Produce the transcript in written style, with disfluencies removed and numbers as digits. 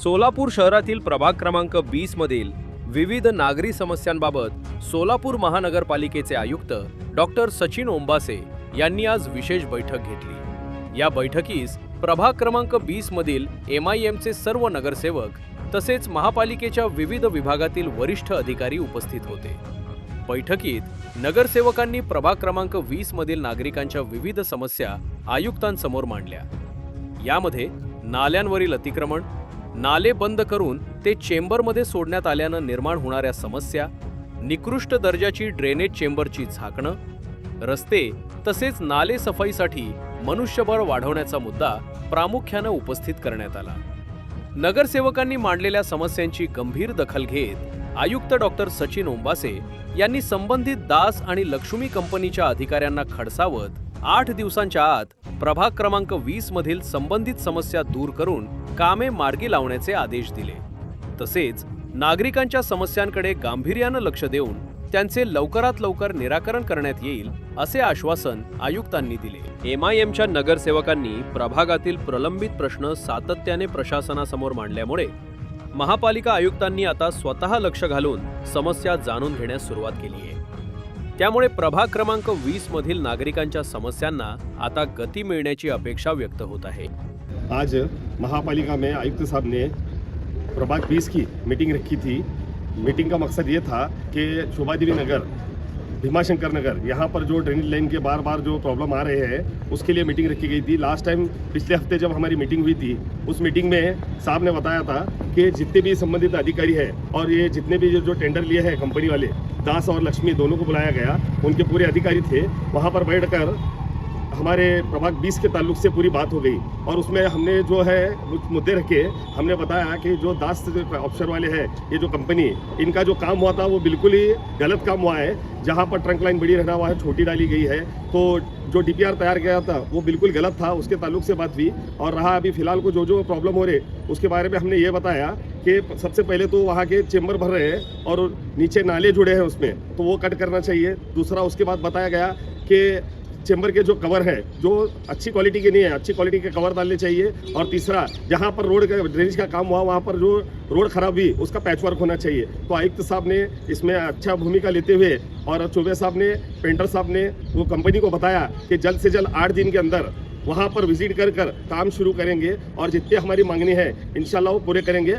सोलापूर शहरातील प्रभाग क्रमांक 20 मधील विविध नागरी समस्यांबाबत सोलापूर महानगरपालिकेचे आयुक्त डॉक्टर सचिन ओंबासे यांनी आज विशेष बैठक घेतली। या बैठकीस प्रभाग क्रमांक 20 मधील MIMचे सर्व नगरसेवक तसेच महापालिकेच्या विविध विभागातील वरिष्ठ अधिकारी उपस्थित होते। बैठकीत नगरसेवकांनी प्रभाग क्रमांक 20 मधील नागरिकांच्या विविध समस्या आयुक्तांसमोर मांडल्या। यामध्ये नाल्यांवरील अतिक्रमण, नाले बंद करून ते चेंबरमध्ये सोडण्यात आल्यानं निर्माण होणाऱ्या समस्या, निकृष्ट दर्जाची ड्रेनेज चेंबरची झाकणं, रस्ते तसेच नाले सफाईसाठी मनुष्यबळ वाढवण्याचा मुद्दा प्रामुख्याने उपस्थित करण्यात आला। नगरसेवकांनी मांडलेल्या समस्यांची गंभीर दखल घेत आयुक्त डॉक्टर सचिन ओंबासे यांनी संबंधित दास आणि लक्ष्मी कंपनीच्या अधिकाऱ्यांना खडसावत 8 दिवसांच्या आत प्रभाग क्रमांक 20 मधील संबंधित समस्या दूर करून कामे मार्गी लावण्याचे आदेश दिले। तसेच नागरिकांच्या समस्यांकडे गांभीर्याने लक्ष देऊन त्यांचे लवकरात लवकर निराकरण करण्यात येईल असे आश्वासन आयुक्तांनी दिले। MIMच्या नगरसेवकांनी प्रभागातील प्रलंबित प्रश्न सातत्याने प्रशासनासमोर मांडल्यामुळे महापालिका आयुक्तांनी आता स्वतः लक्ष घालून समस्या जाणून घेण्यास सुरुवात केली आहे। त्यामुळे प्रभाग क्रमांक 20 मधील नागरिकांच्या समस्यांना आता गती मिळण्याची अपेक्षा व्यक्त होत आहे। आज महापालिका में आयुक्त साहब ने प्रभाग 20 की मीटिंग रखी थी। मीटिंग का मकसद ये था कि शोभादेवी नगर, भीमाशंकर नगर, यहाँ पर जो ड्रेनेज लाइन के बार बार जो प्रॉब्लम आ रहे हैं उसके लिए मीटिंग रखी गई थी। लास्ट टाइम पिछले हफ्ते जब हमारी मीटिंग हुई थी उस मीटिंग में साहब ने बताया था कि जितने भी संबंधित अधिकारी हैं और ये जितने भी जो टेंडर लिए हैं कंपनी वाले, दास और लक्ष्मी दोनों को बुलाया गया, उनके पूरे अधिकारी थे। वहाँ पर बैठकर हमारे प्रभाग 20 के ताल्लुक से पूरी बात हो गई और उसमें हमने जो है मुद्दे रखे। हमने बताया कि जो दास ऑफिसर वाले हैं, ये जो कंपनी, इनका जो काम हुआ था वो बिल्कुल ही गलत काम हुआ है। जहाँ पर ट्रंक लाइन बड़ी रहना हुआ है, छोटी डाली गई है, तो जो DPR तैयार किया था वो बिल्कुल गलत था। उसके ताल्लुक से बात हुई और रहा अभी फ़िलहाल को जो प्रॉब्लम हो रहे उसके बारे में हमने ये बताया कि सबसे पहले तो वहाँ के चेंबर भर रहे हैं और नीचे नाले जुड़े हैं उसमें, तो वो कट करना चाहिए। दूसरा उसके बाद बताया गया कि चेंबर के जो कवर है जो अच्छी क्वालिटी के नहीं है, अच्छी क्वालिटी के कवर डालने चाहिए। और तीसरा, जहाँ पर रोड का ड्रेनेज का काम हुआ वहाँ पर जो रोड खराब हुई उसका पैचवर्क होना चाहिए। तो आयुक्त साहब ने इसमें अच्छा भूमिका लेते हुए और चौबे साहब ने, पेंटर साहब ने वो कंपनी को बताया कि जल्द से जल्द 8 दिन के अंदर वहाँ पर विजिट कर काम शुरू करेंगे और जितने हमारी मांगनी है इंशाल्लाह वो पूरे करेंगे।